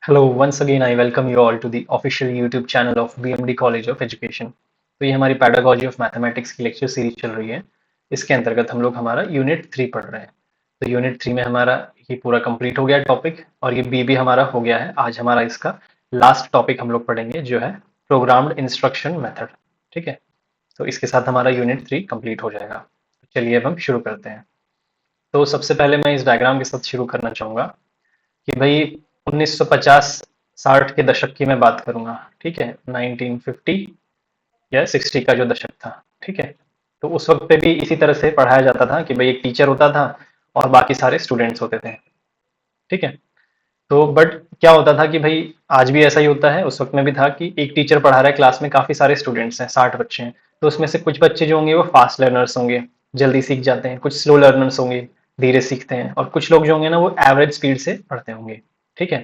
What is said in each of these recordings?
Hello, once again I welcome you all to the official YouTube channel of BMD College of Education। तो ये हमारी pedagogy of mathematics की lecture series चल रही है। इसके अंतर्गत हम लोग हमारा यूनिट 3 पढ़ रहे हैं। तो यूनिट 3 में हमारा ये पूरा कंप्लीट हो गया टॉपिक और ये बी भी हमारा हो गया है। आज हमारा इसका लास्ट टॉपिक हम लोग पढ़ेंगे जो है प्रोग्राम्ड इंस्ट्रक्शन मेथड। ठीक है, तो इसके साथ हमारा यूनिट 3 कंप्लीट हो जाएगा। तो चलिए अब हम शुरू करते हैं। तो सबसे पहले मैं इस डायग्राम के साथ शुरू करना चाहूंगा कि भाई 1950-60 के दशक की मैं बात करूंगा। ठीक है, 1950 या 60 का जो दशक था। ठीक है, तो उस वक्त पे भी इसी तरह से पढ़ाया जाता था कि भाई एक टीचर होता था और बाकी सारे स्टूडेंट्स होते थे। ठीक है, तो बट क्या होता था कि भाई आज भी ऐसा ही होता है, उस वक्त में भी था कि एक टीचर पढ़ा रहा है, क्लास में काफी सारे स्टूडेंट्स हैं, 60 बच्चे हैं। तो उसमें से कुछ बच्चे जो होंगे वो फास्ट लर्नर्स होंगे, जल्दी सीख जाते हैं, कुछ स्लो लर्नर्स होंगे, धीरे सीखते हैं, और कुछ लोग जो होंगे ना वो एवरेज स्पीड से पढ़ते होंगे। ठीक है,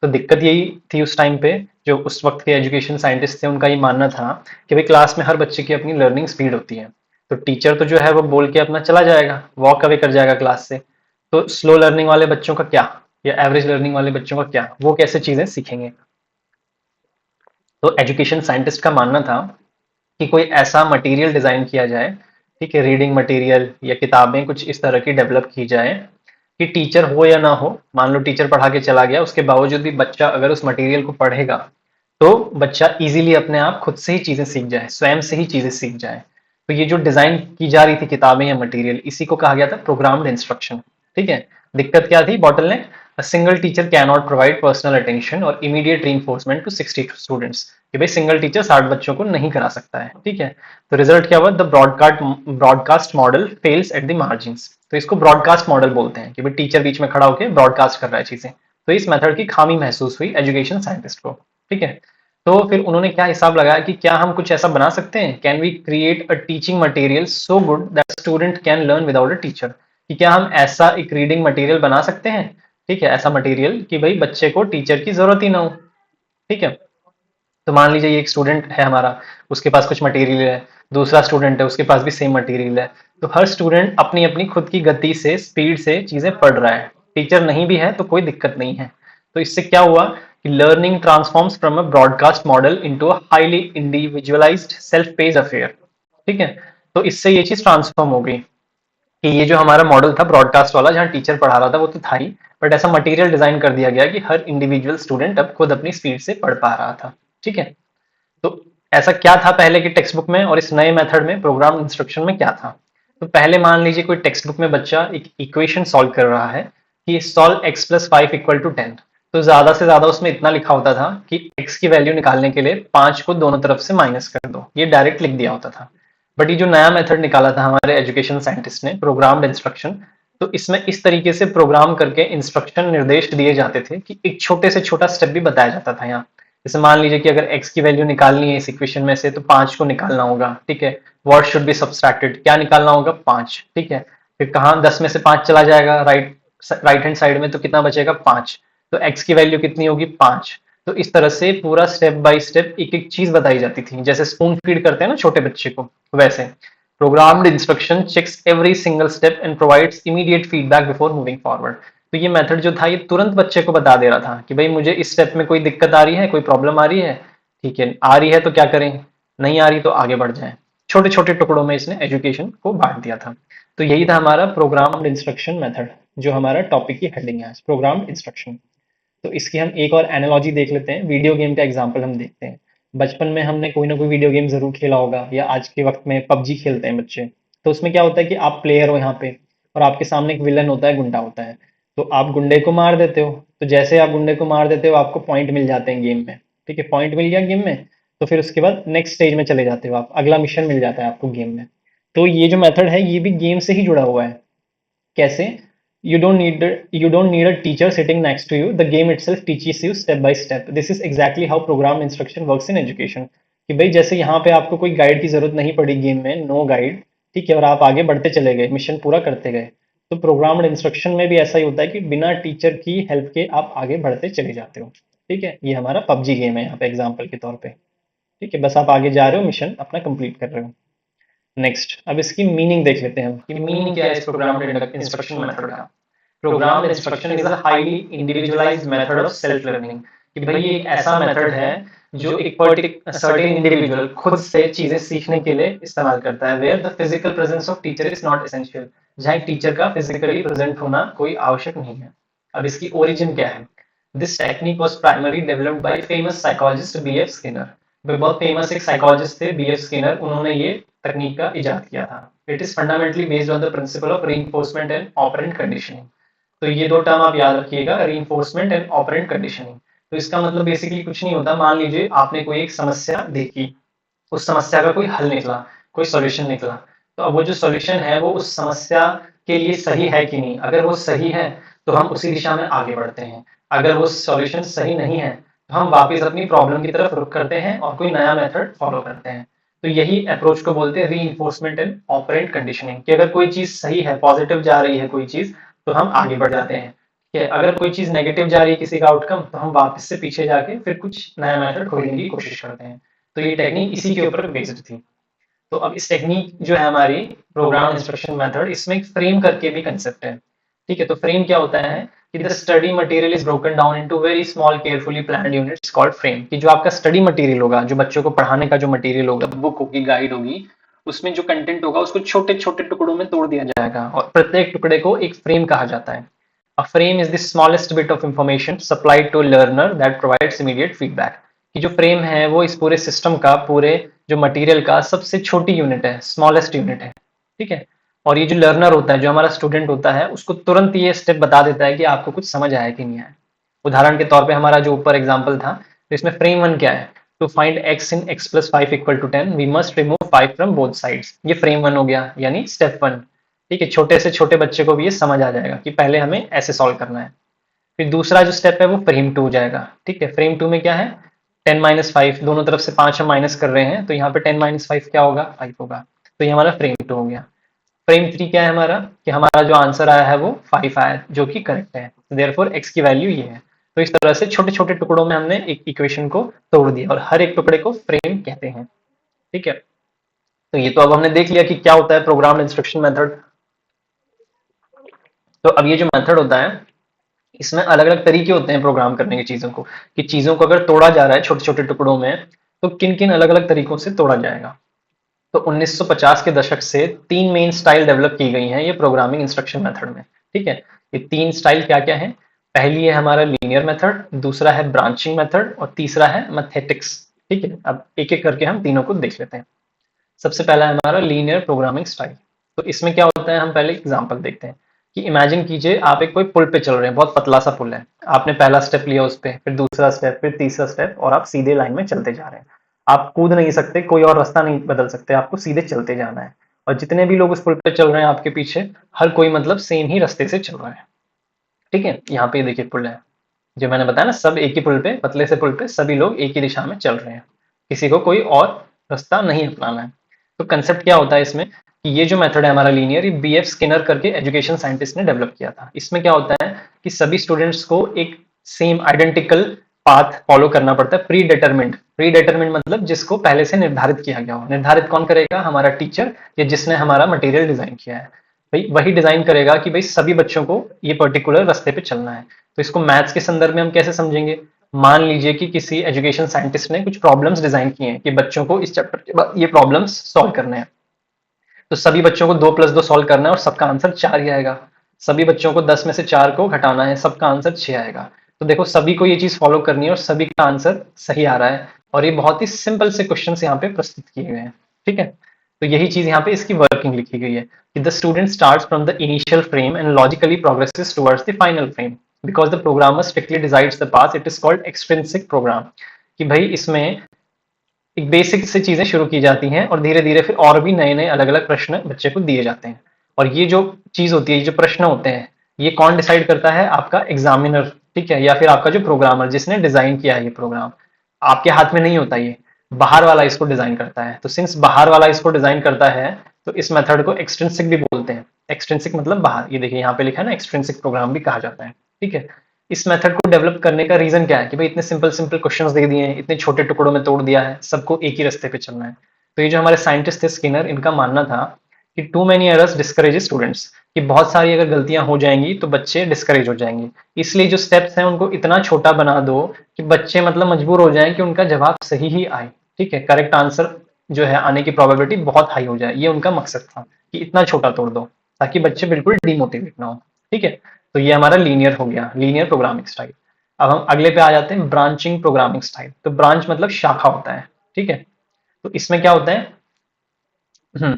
तो दिक्कत यही थी उस टाइम पे। जो उस वक्त के एजुकेशन साइंटिस्ट थे उनका ये मानना था कि भाई क्लास में हर बच्चे की अपनी लर्निंग स्पीड होती है। तो टीचर तो जो है वो बोल के अपना चला जाएगा, वॉक अवे कर जाएगा क्लास से। तो स्लो लर्निंग वाले बच्चों का क्या, या एवरेज लर्निंग वाले बच्चों का क्या, वो कैसे चीजें सीखेंगे। तो एजुकेशन साइंटिस्ट का मानना था कि कोई ऐसा मटेरियल डिजाइन किया जाए, ठीक है, रीडिंग मटेरियल या किताबें कुछ इस तरह की डेवलप की जाए कि टीचर हो या ना हो, मान लो टीचर पढ़ा के चला गया, उसके बावजूद भी बच्चा अगर उस मटेरियल को पढ़ेगा तो बच्चा इजीली अपने आप खुद से ही चीजें सीख जाए, स्वयं से ही चीजें सीख जाए। तो ये जो डिजाइन की जा रही थी किताबें या मटेरियल, इसी को कहा गया था प्रोग्राम्ड इंस्ट्रक्शन। ठीक है, दिक्कत क्या थी, bottleneck, a single teacher can not provide personal attention और इमीडिएट रीइंफोर्समेंट टू 60 स्टूडेंट्स। कि भाई सिंगल टीचर 60 बच्चों को नहीं करा सकता है। ठीक है, तो रिजल्ट क्या हुआ, the broadcast model fails at the margins. तो इसको ब्रॉडकास्ट मॉडल बोलते हैं कि भाई टीचर बीच में खड़ा होकर ब्रॉडकास्ट कर रहा है चीजें। तो इस मेथड की खामी महसूस हुई एजुकेशन साइंटिस्ट को। ठीक है, तो फिर उन्होंने क्या हिसाब लगाया कि क्या हम कुछ ऐसा बना सकते हैं, can we create a teaching material so good that student can learn without a teacher. कि क्या हम ऐसा एक रीडिंग मटेरियल बना सकते हैं, ठीक है, ऐसा मटेरियल कि भाई बच्चे को टीचर की जरूरत ही ना हो। ठीक है, तो मान लीजिए ये एक स्टूडेंट है हमारा, उसके पास कुछ मटेरियल है, दूसरा स्टूडेंट है उसके पास भी सेम मटेरियल है। तो हर स्टूडेंट अपनी अपनी खुद की गति से, स्पीड से चीजें पढ़ रहा है, टीचर नहीं भी है तो कोई दिक्कत नहीं है। तो इससे क्या हुआ कि learning transforms from a broadcast model into a highly individualised self paced affair. ठीक है, तो इससे ये चीज ट्रांसफॉर्म हो गई कि ये जो हमारा मॉडल था ब्रॉडकास्ट वाला, जहाँ टीचर पढ़ा रहा था वो तो था ही, बट ऐसा मटेरियल डिजाइन कर दिया गया कि हर इंडिविजुअल स्टूडेंट अब खुद अपनी स्पीड से पढ़ पा रहा था। ठीक है, तो ऐसा क्या था पहले की टेक्स्ट बुक में और इस नए मेथड में प्रोग्राम इंस्ट्रक्शन में क्या था। तो पहले मान लीजिए कोई टेक्स्ट बुक में बच्चा एक इक्वेशन सॉल्व कर रहा है कि solve x plus 5 equal to 10। तो ज्यादा से ज्यादा उसमें इतना लिखा होता था कि x की वैल्यू निकालने के लिए 5 को दोनों तरफ से माइनस कर दो, ये डायरेक्ट लिख दिया होता था। बट ये जो नया मेथड निकाला था हमारे एजुकेशन साइंटिस्ट ने, प्रोग्राम्ड इंस्ट्रक्शन, तो इसमें इस तरीके से प्रोग्राम करके इंस्ट्रक्शन निर्देश दिए जाते थे कि एक छोटे से छोटा स्टेप भी बताया जाता था यहाँ। जैसे मान लीजिए कि अगर x की वैल्यू निकालनी है इस इक्वेशन में से तो 5 को निकालना होगा। ठीक है, व्हाट शुड बी सब्सट्रैक्टेड, क्या निकालना होगा, 5। ठीक है, फिर कहाँ 10 में से 5 चला जाएगा, राइट हैंड साइड में, तो कितना बचेगा, 5। तो x की वैल्यू कितनी होगी, 5। तो इस तरह से पूरा स्टेप बाय स्टेप एक एक चीज बताई जाती थी, जैसे स्पून फीड करते हैं ना छोटे बच्चे को, वैसे programmed instruction checks every single step and provides immediate feedback before moving forward. तो ये मेथड जो था ये तुरंत बच्चे को बता दे रहा था कि भाई मुझे इस स्टेप में कोई दिक्कत आ रही है, कोई प्रॉब्लम आ रही है, ठीक है, आ रही है तो क्या करें, नहीं आ रही तो आगे बढ़ जाएं। छोटे छोटे टुकड़ों में इसने एजुकेशन को बांट दिया था। तो यही था हमारा प्रोग्राम्ड इंस्ट्रक्शन मेथड, जो हमारा टॉपिक की हेडिंग है, प्रोग्राम्ड इंस्ट्रक्शन। तो इसकी हम एक और एनालॉजी देख लेते हैं, वीडियो गेम का एग्जांपल हम देखते हैं। बचपन में हमने कोई ना कोई वीडियो गेम जरूर खेला होगा, या आज के वक्त में पबजी खेलते हैं बच्चे। तो उसमें क्या होता है कि आप प्लेयर हो यहाँ पे, और आपके सामने एक विलन होता है, गुंडा होता है। तो आप गुंडे को मार देते हो, तो जैसे आप गुंडे को मार देते हो आपको पॉइंट मिल जाते हैं गेम में। ठीक है, पॉइंट मिल गया गेम में, तो फिर उसके बाद नेक्स्ट स्टेज में चले जाते हो आप, अगला मिशन मिल जाता है आपको गेम में। तो ये जो मेथड है ये भी गेम से ही जुड़ा हुआ है। कैसे, you don't need a teacher sitting next to you, the game itself teaches you step by step. This is exactly how program instruction works in education। कि भाई जैसे यहाँ पे आपको कोई गाइड की जरूरत नहीं पड़ी गेम में, नो गाइड, ठीक है, और आप आगे बढ़ते चले गए, मिशन पूरा करते गए। तो प्रोग्राम्ड इंस्ट्रक्शन में भी ऐसा ही होता है कि बिना टीचर की हेल्प के आप आगे बढ़ते चले जाते हो। ठीक है, ये हमारा पबजी गेम है यहाँ पे एग्जाम्पल के तौर पे। ठीक है, बस आप आगे जा रहे हो, मिशन अपना कंप्लीट कर रहे हो। नेक्स्ट, अब इसकी मीनिंग देख लेते हैं हम कि मीनिंग क्या है इस प्रोग्राम्ड इंस्ट्रक्शन मेथड का। Programmed instruction is a highly individualised method of self learning, कि भाई ये एक ऐसा मेथड है जो एक सर्टेन इंडिविजुअल खुद से चीजें सीखने के लिए इस्तेमाल करता है, where the physical presence of teacher is not essential, जहाँ एक टीचर का फिजिकली प्रेजेंट होना कोई आवश्यक नहीं है। अब इसकी ओरिजिन क्या है? This technique was primary developed by famous psychologist B F Skinner. बहुत फेमस एक साइकोलॉजिस्ट थे बी एफ स्किनर, उन्होंने ये तकनीक का इजाद किया था। It is fundamentally based on the principle of reinforcement and operant conditioning. तो ये दो टर्म आप याद रखिएगा, रीइंफोर्समेंट एंड ऑपरेंट कंडीशनिंग। तो इसका मतलब बेसिकली कुछ नहीं होता, मान लीजिए आपने कोई एक समस्या देखी, उस समस्या का कोई हल निकला, कोई सॉल्यूशन निकला, तो अब वो जो सॉल्यूशन है वो उस समस्या के लिए सही है कि नहीं, अगर वो सही है तो हम उसी दिशा में आगे बढ़ते हैं, अगर वो सॉल्यूशन सही नहीं है तो हम वापस अपनी प्रॉब्लम की तरफ रुख करते हैं और कोई नया मेथड फॉलो करते हैं। तो यही अप्रोच को बोलते हैं रीइंफोर्समेंट एंड ऑपरेंट कंडीशनिंग, कि अगर कोई चीज सही है, पॉजिटिव जा रही है कोई चीज, तो हम आगे बढ़ जाते हैं। ठीक है, अगर कोई चीज नेगेटिव जा रही है किसी का आउटकम, तो हम वापस से पीछे जाके फिर कुछ नया मेथड खोजने की कोशिश करते हैं। तो ये टेक्निक इसी के ऊपर बेस्ड थी। तो अब इस टेक्निक जो है हमारी प्रोग्राम इंस्ट्रक्शन मेथड, इसमें एक फ्रेम करके भी कंसेप्ट है। ठीक है, तो फ्रेम क्या होता है कि the study material is broken down into very small carefully planned units called frame, कि जो आपका स्टडी मटेरियल होगा, जो बच्चों को पढ़ाने का जो मटेरियल होगा, बुक होगी, गाइड होगी, उसमें जो कंटेंट होगा उसको छोटे छोटे टुकड़ों में तोड़ दिया जाएगा और प्रत्येक टुकड़े को एक फ्रेम कहा जाता है। A frame is the smallest bit of information supplied to learner that provides immediate feedback, कि जो फ्रेम है वो इस पूरे सिस्टम का, पूरे जो मटेरियल का सबसे छोटी यूनिट है, स्मॉलेस्ट यूनिट है। ठीक है, और ये जो लर्नर होता है, जो हमारा स्टूडेंट होता है, उसको तुरंत ये स्टेप बता देता है कि आपको कुछ समझ आया कि नहीं आया। उदाहरण के तौर पे हमारा जो ऊपर एग्जांपल था, तो इसमें फ्रेम वन क्या है? To find x in x plus 5 equal to 10 we must remove 5 from both sides, ये फ्रेम वन हो गया, यानी स्टेप वन। ठीक है, छोटे से छोटे बच्चे को भी ये समझ आ जाएगा कि पहले हमें ऐसे सॉल्व करना है। फिर दूसरा जो स्टेप है वो फ्रेम टू हो जाएगा। ठीक है, फ्रेम टू में क्या है? 10 - 5, दोनों तरफ से 5 हम माइनस कर रहे हैं, तो यहाँ पे 10 - 5 क्या होगा? 5 होगा। तो ये हमारा फ्रेम टू हो गया। फ्रेम थ्री क्या है हमारा? कि हमारा जो आंसर आया है वो 5 आया है, जो कि करेक्ट है, देयरफॉर x की वैल्यू ये है। तो इस तरह से छोटे छोटे टुकड़ों में हमने एक इक्वेशन को तोड़ दिया और हर एक टुकड़े को फ्रेम कहते हैं। ठीक है, तो ये तो अब हमने देख लिया कि क्या होता है प्रोग्राम इंस्ट्रक्शन मेथड। तो अब ये जो मेथड होता है, इसमें अलग अलग तरीके होते हैं प्रोग्राम करने की चीजों को, कि चीजों को अगर तोड़ा जा रहा है छोटे छोटे टुकड़ों में, तो किन किन अलग अलग तरीकों से तोड़ा जाएगा। तो 1950 के दशक से तीन मेन स्टाइल डेवलप की गई हैं ये प्रोग्रामिंग इंस्ट्रक्शन मेथड में। ठीक है, ये तीन स्टाइल क्या क्या है? पहली है हमारा लीनियर मेथड, दूसरा है ब्रांचिंग मेथड और तीसरा है मैथेटिक्स। ठीक है, अब एक एक करके हम तीनों को देख लेते हैं। सबसे पहला है हमारा लीनियर प्रोग्रामिंग स्टाइल। तो इसमें क्या होता है, हम पहले एग्जांपल देखते हैं कि इमेजिन कीजिए आप एक कोई पुल पे चल रहे हैं, बहुत पतला सा पुल है, आपने पहला स्टेप लिया उस पे, फिर दूसरा स्टेप, फिर तीसरा स्टेप, और आप सीधे लाइन में चलते जा रहे हैं। आप कूद नहीं सकते, कोई और रास्ता नहीं बदल सकते, आपको सीधे चलते जाना है। और जितने भी लोग उस पुल पे चल रहे हैं आपके पीछे, हर कोई मतलब सेम ही रास्ते से चल रहा है। ठीक है, यहाँ पे देखिए पुल है, जो मैंने बताया ना, सब एक ही पुल पे, पतले से पुल पे सभी लोग एक ही दिशा में चल रहे हैं, किसी को कोई और रास्ता नहीं अपनाना है। तो कंसेप्ट क्या होता है इसमें कि ये जो मेथड है हमारा लीनियर, ये बी एफ स्किनर करके एजुकेशन साइंटिस्ट ने डेवलप किया था। इसमें क्या होता है कि सभी स्टूडेंट्स को एक सेम आइडेंटिकल पाथ फॉलो करना पड़ता है, प्री डिटरमिंड। प्री डिटरमिंड मतलब जिसको पहले से निर्धारित किया गया हो। निर्धारित कौन करेगा? हमारा टीचर, या जिसने हमारा मटेरियल डिजाइन किया है, भाई वही डिजाइन करेगा कि भाई सभी बच्चों को ये पर्टिकुलर रास्ते पे चलना है। तो इसको मैथ्स के संदर्भ में हम कैसे समझेंगे? मान लीजिए कि किसी एजुकेशन साइंटिस्ट ने कुछ प्रॉब्लम्स डिजाइन किए हैं कि बच्चों को इस चैप्टर के बाद ये प्रॉब्लम्स सॉल्व करने हैं। तो सभी बच्चों को 2 + 2 सॉल्व करना है और सबका आंसर 4 ही आएगा। सभी बच्चों को 10 में से 4 को घटाना है, सबका आंसर 6 आएगा। तो देखो सभी को ये चीज फॉलो करनी है और सभी का आंसर सही आ रहा है। और ये बहुत ही सिंपल से क्वेश्चन यहाँ पे प्रस्तुत किए गए हैं। ठीक है, तो यही चीज यहाँ पे इसकी वर्किंग लिखी गई है कि the student starts from the initial frame and logically progresses towards the final frame because the programmer strictly decides the path, it is called extrinsic programme. कि भाई इसमें एक बेसिक से चीजें शुरू की जाती हैं और धीरे धीरे फिर और भी नए नए अलग अलग प्रश्न बच्चे को दिए जाते हैं। और ये जो चीज होती है, ये जो प्रश्न होते हैं, ये कौन डिसाइड करता है? आपका एग्जामिनर। ठीक है, या फिर आपका जो प्रोग्रामर, जिसने डिजाइन किया है ये प्रोग्राम। आपके हाथ में नहीं होता ये, बाहर वाला इसको डिजाइन करता है। तो सिंस बाहर वाला इसको डिजाइन करता है, तो इस मेथड को एक्सट्रिंसिक भी बोलते हैं। एक्सट्रिंसिक मतलब बाहर, ये देखिए यहाँ पे लिखा है ना, एक्सट्रिंसिक प्रोग्राम भी कहा जाता है। ठीक है, इस मेथड को डेवलप करने का रीजन क्या है कि भाई इतने सिंपल सिंपल क्वेश्चंस दे दिए हैं, इतने छोटे टुकड़ों में तोड़ दिया है, सबको एक ही रास्ते पे चलना है। तो ये जो हमारे साइंटिस्ट थे स्किनर, इनका मानना था कि too many errors discourage students, कि बहुत सारी अगर गलतियां हो जाएंगी तो बच्चे डिस्करेज हो जाएंगे। इसलिए जो स्टेप्स हैं उनको इतना छोटा बना दो कि बच्चे मतलब मजबूर हो जाएं कि उनका जवाब सही ही आए। ठीक है, करेक्ट आंसर जो है आने की प्रोबेबिलिटी बहुत हाई हो जाए, ये उनका मकसद था कि इतना छोटा तोड़ दो ताकि बच्चे बिल्कुल डिमोटिवेट ना हो। ठीक है, तो ये हमारा लीनियर हो गया, लीनियर प्रोग्रामिंग स्टाइल। अब हम अगले पे आ जाते हैं, ब्रांचिंग प्रोग्रामिंग स्टाइल। तो ब्रांच मतलब शाखा होता है। ठीक है, तो इसमें क्या होता है, हम्म,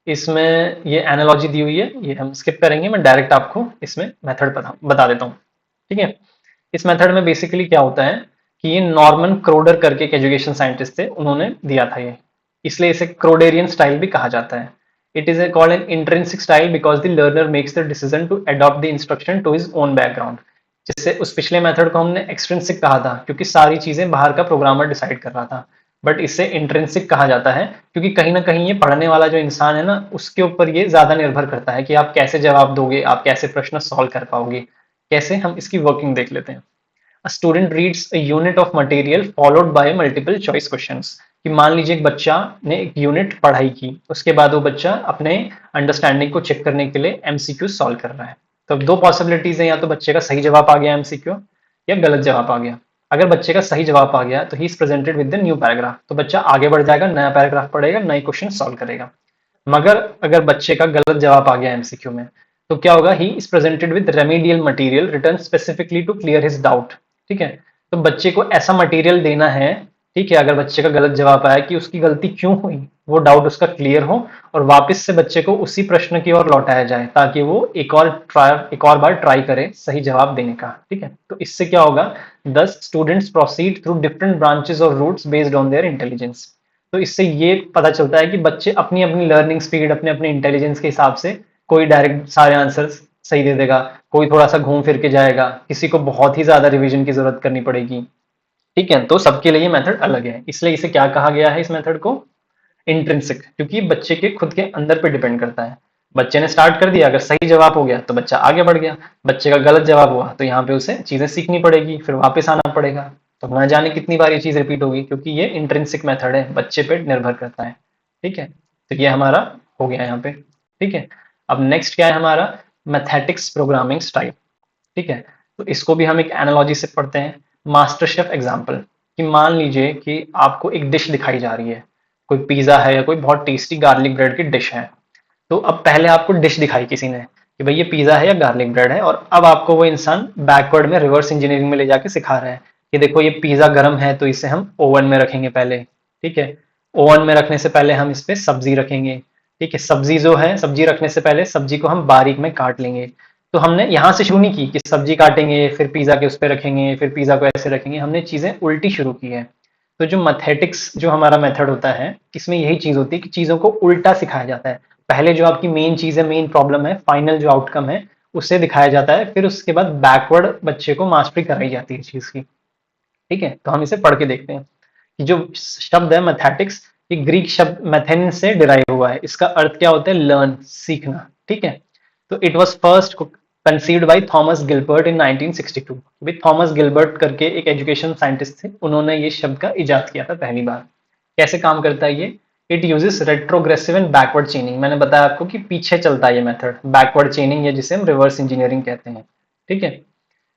इसमें ये एनालॉजी दी हुई है, ये हम स्किप करेंगे, मैं डायरेक्ट आपको इसमें मेथड बता देता हूँ। ठीक है, इस मेथड में बेसिकली क्या होता है कि ये नॉर्मन क्रोडर करके एक एजुकेशन साइंटिस्ट थे, उन्होंने दिया था ये, इसलिए इसे क्रोडेरियन स्टाइल भी कहा जाता है। It is called an intrinsic style because the learner makes the decision to adopt the instruction to his own background. जिससे उस पिछले मेथड को हमने एक्सट्रिंसिक कहा था क्योंकि सारी चीजें बाहर का प्रोग्रामर डिसाइड कर रहा था, बट इसे इंट्रिंसिक कहा जाता है क्योंकि कहीं ना कहीं ये पढ़ने वाला जो इंसान है ना, उसके ऊपर ये ज्यादा निर्भर करता है कि आप कैसे जवाब दोगे, आप कैसे प्रश्न सॉल्व कर पाओगे। कैसे, हम इसकी वर्किंग देख लेते हैं। A student reads a unit of material followed by multiple choice questions। कि मान लीजिए एक बच्चा ने एक यूनिट पढ़ाई की, उसके बाद वो बच्चा अपने अंडरस्टैंडिंग को चेक करने के लिए एमसीक्यू सॉल्व कर रहा है। तो अब दो पॉसिबिलिटीज है, या तो बच्चे का सही जवाब आ गया एमसीक्यू, या गलत जवाब आ गया। अगर बच्चे का सही जवाब आ गया तो ही is presented with the new paragraph, तो बच्चा आगे बढ़ जाएगा, नया पैराग्राफ पढ़ेगा, नए क्वेश्चन सॉल्व करेगा। मगर अगर बच्चे का गलत जवाब आ गया एमसीक्यू में, तो क्या होगा, he is presented with remedial material written specifically to clear his doubt. ठीक है, तो बच्चे को ऐसा मटेरियल देना है, ठीक है, अगर बच्चे का गलत जवाब आया कि उसकी गलती क्यों हुई, वो डाउट उसका क्लियर हो, और वापस से बच्चे को उसी प्रश्न की ओर लौटाया जाए ताकि वो एक और बार ट्राई करे सही जवाब देने का। ठीक है, तो इससे क्या होगा, दस students proceed through different branches और routes based on their intelligence. तो इससे ये पता चलता है कि बच्चे अपनी अपनी लर्निंग स्पीड, अपने अपने इंटेलिजेंस के हिसाब से, कोई डायरेक्ट सारे आंसर सही दे देगा, कोई थोड़ा सा घूम फिर के जाएगा, किसी को बहुत ही ज्यादा रिवीजन की जरूरत करनी पड़ेगी। ठीक है, तो सबके लिए ये मेथड अलग है, इसलिए इसे क्या कहा गया है इस मेथड को, इंट्रिंसिक, क्योंकि बच्चे के खुद के अंदर पे डिपेंड करता है। बच्चे ने स्टार्ट कर दिया, अगर सही जवाब हो गया तो बच्चा आगे बढ़ गया, बच्चे का गलत जवाब हुआ तो यहाँ पे उसे चीजें सीखनी पड़ेगी, फिर वापस आना पड़ेगा। तो ना जाने कितनी बार ये चीज रिपीट होगी, क्योंकि ये इंट्रिंसिक मेथड है, बच्चे पे निर्भर करता है। ठीक है, तो ये हमारा हो गया यहाँ पे। ठीक है, अब नेक्स्ट क्या है हमारा, मैथेटिक्स प्रोग्रामिंग स्टाइल। ठीक है, तो इसको भी हम एक एनालॉजी से पढ़ते हैं, मास्टर शेफ एग्जाम्पल। कि मान लीजिए कि आपको एक डिश दिखाई जा रही है, कोई पिज्जा है या कोई बहुत टेस्टी गार्लिक ब्रेड की डिश है। तो अब पहले आपको डिश दिखाई किसी ने कि भाई ये पिज्जा है या गार्लिक ब्रेड है, और अब आपको वो इंसान बैकवर्ड में रिवर्स इंजीनियरिंग में ले जाके सिखा रहा है कि देखो ये पिज्जा गर्म है तो इसे हम ओवन में रखेंगे पहले। ठीक है, ओवन में रखने से पहले हम इस पे सब्जी रखेंगे। ठीक है, सब्जी जो है, सब्जी रखने से पहले सब्जी को हम बारीक में काट लेंगे। तो हमने यहाँ से शुरू नहीं की कि सब्जी काटेंगे फिर पिज्जा के उस पर रखेंगे, फिर पिज्जा को ऐसे रखेंगे, हमने चीजें उल्टी शुरू की है। तो जो मैथेटिक्स जो हमारा मेथड होता है, इसमें यही चीज होती है कि चीजों को उल्टा सिखाया जाता है। पहले जो आपकी मेन चीज है, मेन प्रॉब्लम है, फाइनल जो आउटकम है, उसे दिखाया जाता है, फिर उसके बाद बैकवर्ड बच्चे को मास्टरी कराई जाती है चीज की। ठीक है, तो हम इसे पढ़ के देखते हैं कि जो शब्द है मैथेटिक्स, ये ग्रीक शब्द मैथेन से डिराइव हुआ है। इसका अर्थ क्या होता है, लर्न, सीखना। ठीक है, तो it was first conceived by Thomas Gilbert in 1962। With Thomas Gilbert करके एक एजुकेशन साइंटिस्ट थे, उन्होंने ये शब्द का इजाद किया था पहली बार। कैसे काम करता है ये, it uses retrogressive and backward चेनिंग। मैंने बताया आपको कि पीछे चलता है ये मेथड, बैकवर्ड चेनिंग, या जिसे हम रिवर्स इंजीनियरिंग कहते हैं। ठीक है,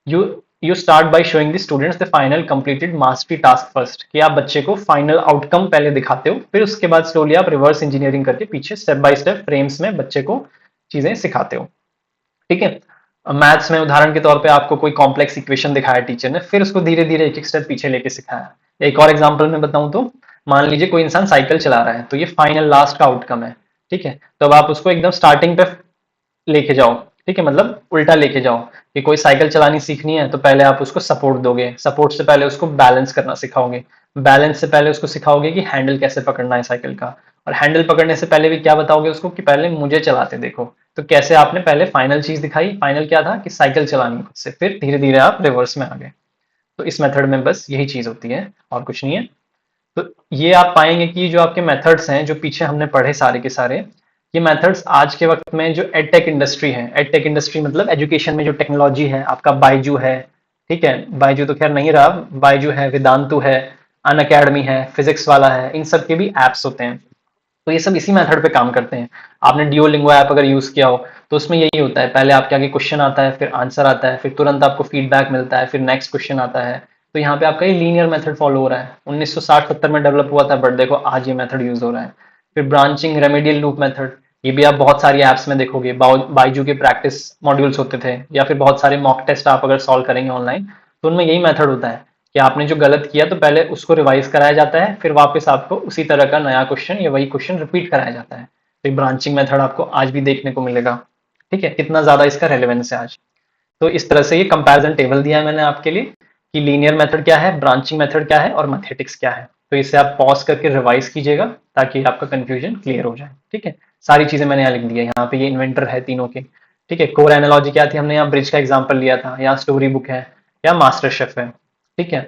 you you start by showing the students the final completed mastery task first, कि आप बच्चे को फाइनल आउटकम पहले दिखाते हो, फिर उसके बाद स्लोली आप रिवर्स इंजीनियरिंग करके पीछे स्टेप बाय स्टेप फ्रेम्स में बच्चे को चीजें सिखाते हो। ठीक है, मैथ्स में उदाहरण के तौर पे आपको कोई कॉम्प्लेक्स इक्वेशन दिखाया टीचर ने, फिर उसको धीरे धीरे एक एक स्टेप पीछे लेके सिखाया। एक और एग्जांपल में बताऊं तो, मान लीजिए कोई इंसान साइकिल चला रहा है, तो ये फाइनल लास्ट का आउटकम है। ठीक है, तो अब आप उसको एकदम स्टार्टिंग पे लेके जाओ। ठीक है, मतलब उल्टा लेके जाओ कि कोई साइकिल चलानी सीखनी है तो पहले आप उसको सपोर्ट दोगे, सपोर्ट से पहले उसको बैलेंस करना सिखाओगे, बैलेंस से पहले उसको सिखाओगे कि हैंडल कैसे पकड़ना है साइकिल का, और हैंडल पकड़ने से पहले भी क्या बताओगे उसको कि पहले मुझे चलाते देखो। तो कैसे आपने पहले फाइनल चीज दिखाई, फाइनल क्या था कि साइकिल चलानी खुद से, फिर धीरे धीरे आप रिवर्स में आ गए। तो इस मेथड में बस यही चीज होती है और कुछ नहीं है। तो ये आप पाएंगे कि जो आपके मेथड्स हैं जो पीछे हमने पढ़े सारे के सारे, ये मेथड्स आज के वक्त में जो एडटेक इंडस्ट्री है, एडटेक इंडस्ट्री मतलब एजुकेशन में जो टेक्नोलॉजी है, आपका बायजू है। ठीक है, बायजू तो खैर नहीं रहा, बायजू है, वेदांतु है, अनअकैडमी है, फिजिक्स वाला है, इन सब के भी ऐप्स होते हैं। तो ये सब इसी मेथड पे काम करते हैं। आपने डिओलिंगो ऐप अगर यूज किया हो तो उसमें यही होता है, पहले आपके आगे क्वेश्चन आता है, फिर आंसर आता है, फिर तुरंत आपको फीडबैक मिलता है, फिर नेक्स्ट क्वेश्चन आता है। तो यहाँ पे आपका ये लीनियर मेथड फॉलो हो रहा है। 1960-70 में डेवलप हुआ था, बट देखो आज ये मेथड यूज हो रहा है। फिर ब्रांचिंग रेमेडियल लूप मेथड, ये भी आप बहुत सारी एप्स में देखोगे। बाइजू के प्रैक्टिस मॉड्यूल्स होते थे, या फिर बहुत सारे मॉक टेस्ट आप अगर सॉल्व करेंगे ऑनलाइन, तो उनमें यही मेथड होता है कि आपने जो गलत किया तो पहले उसको रिवाइज कराया जाता है, फिर वापस आपको उसी तरह का नया क्वेश्चन या वही क्वेश्चन रिपीट कराया जाता है। तो ये ब्रांचिंग मेथड आपको आज भी देखने को मिलेगा। ठीक है, कितना ज्यादा इसका रेलेवेंस है आज। तो इस तरह से ये कंपैरिजन टेबल दिया है मैंने आपके लिए कि लीनियर मेथड क्या है, ब्रांचिंग मेथड क्या है और मैथेटिक्स क्या है। तो इसे आप पॉज करके रिवाइज कीजिएगा ताकि आपका कंफ्यूजन क्लियर हो जाए। ठीक है, सारी चीजें मैंने यहाँ लिख दी है। यहाँ पे ये इन्वेंटर है तीनों के। ठीक है, कोर एनालॉजी क्या थी, हमने यहाँ ब्रिज का एग्जाम्पल लिया था, यहाँ स्टोरी बुक है, या मास्टर शेफ है। ठीक है,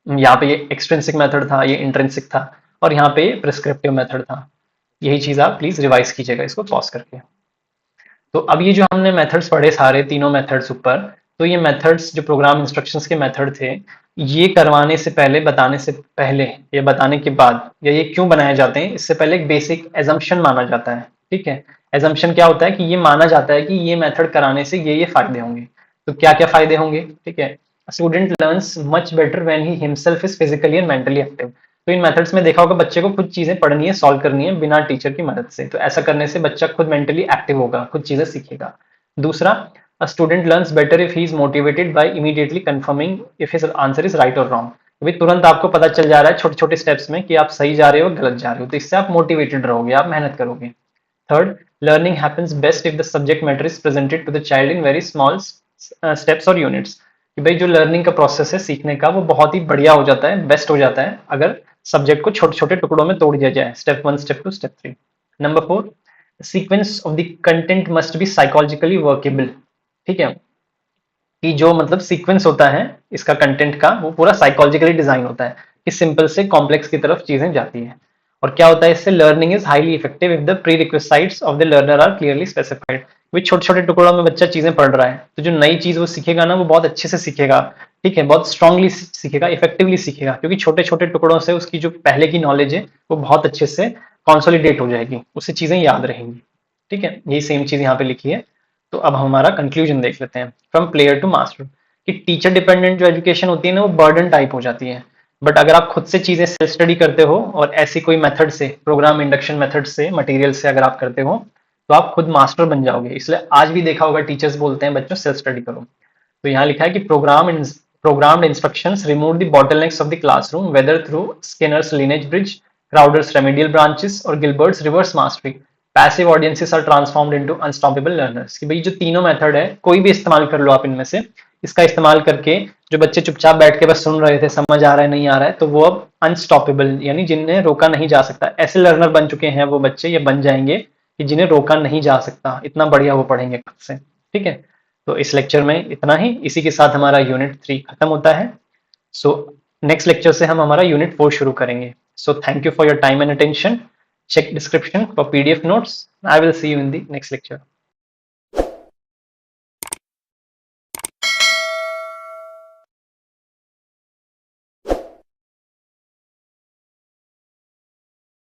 यहाँ पे ये एक्सट्रिंसिक मेथड था, ये इंट्रिंसिक था, और यहाँ पे प्रिस्क्रिप्टिव मेथड था। यही चीज आप प्लीज रिवाइज कीजिएगा इसको पॉज करके। तो अब ये जो हमने मेथड्स पढ़े सारे तीनों मेथड्स ऊपर, तो ये मेथड्स जो प्रोग्राम इंस्ट्रक्शंस के मेथड थे, ये करवाने से पहले, बताने से पहले या बताने के बाद, या ये क्यों बनाए जाते हैं, इससे पहले एक बेसिक एजम्पशन माना जाता है। ठीक है, एजम्पशन क्या होता है कि ये माना जाता है कि ये मेथड कराने से ये फायदे होंगे। तो क्या क्या फायदे होंगे? ठीक है, student learns much better when he himself is physically and mentally active. तो इन मेथड्स में देखा होगा बच्चे को खुद चीजें पढ़नी है, सॉल्व करनी है बिना टीचर की मदद से। तो ऐसा करने से बच्चा खुद मेंटली एक्टिव होगा, खुद चीजें सीखेगा। दूसरा, a student learns better if he is motivated by immediately confirming if his answer is right और रॉन्ग। अभी तुरंत आपको पता चल जा रहा है छोटे छोटे स्टेप्स में कि आप सही जा रहे हो गलत जा रहे हो, तो इससे आप मोटिवेटेड रहोगे, आप मेहनत करोगे। Third, learning happens best if the subject matter is presented to the child in very small steps और यूनिट्स। कि भाई जो लर्निंग का प्रोसेस है सीखने का, वो बहुत ही बढ़िया हो जाता है, बेस्ट हो जाता है अगर सब्जेक्ट को छोटे छोटे टुकड़ों में तोड़ दिया जाए, step 1, step 2, step 3। Number 4, sequence of the content must be psychologically workable. ठीक है, कि जो मतलब सीक्वेंस होता है इसका कंटेंट का, वो पूरा साइकोलॉजिकली डिजाइन होता है कि सिंपल से कॉम्प्लेक्स की तरफ चीजें जाती है। और क्या होता है इससे, learning is highly effective if the prerequisites of the learner are clearly specified. वे छोटे छोटे टुकड़ों में बच्चा चीजें पढ़ रहा है, तो जो नई चीज वो सीखेगा ना, वो बहुत अच्छे से सीखेगा। ठीक है, बहुत स्ट्रांगली सीखेगा, इफेक्टिवली सीखेगा, क्योंकि छोटे छोटे टुकड़ों से उसकी जो पहले की नॉलेज है वो बहुत अच्छे से कॉन्सोलिडेट हो जाएगी, उससे चीजें याद रहेंगी। ठीक है, यही सेम चीज यहाँ पे लिखी है। तो अब हमारा कंक्लूजन देख लेते हैं, फ्रॉम प्लेयर टू मास्टर। कि टीचर डिपेंडेंट जो एजुकेशन होती है ना, वो बर्डन टाइप हो जाती है। बट अगर आप खुद से चीजें सेल्फ स्टडी करते हो और ऐसी कोई मेथड से, प्रोग्राम इंडक्शन मेथड से, मटेरियल से अगर आप करते हो, तो आप खुद मास्टर बन जाओगे। इसलिए आज भी देखा होगा टीचर्स बोलते हैं बच्चों सेल्फ स्टडी करो। तो यहाँ लिखा है कि programmed instructions remove the bottlenecks of the classroom whether through Skinner's lineage bridge, Crowder's remedial branches और Gilbert's reverse mastery. Passive audiences are transformed into unstoppable learners. कि भाई जो तीनों मेथड है कोई भी इस्तेमाल कर लो आप इनमें से, इसका इस्तेमाल करके जो बच्चे चुपचाप बैठ के बस सुन रहे थे, समझ आ रहा है नहीं आ रहा है, तो वो अब अनस्टॉपेबल यानी जिन्हें रोका नहीं जा सकता, ऐसे लर्नर बन चुके हैं वो बच्चे, ये बन जाएंगे कि जिन्हें रोका नहीं जा सकता, इतना बढ़िया वो पढ़ेंगे खुद से। ठीक है, तो इस लेक्चर में इतना ही। इसी के साथ हमारा यूनिट 3 खत्म होता है। सो नेक्स्ट लेक्चर से हम हमारा यूनिट 4 शुरू करेंगे। So thank you for your time and attention. Check description for PDF notes. I will see you in the next lecture.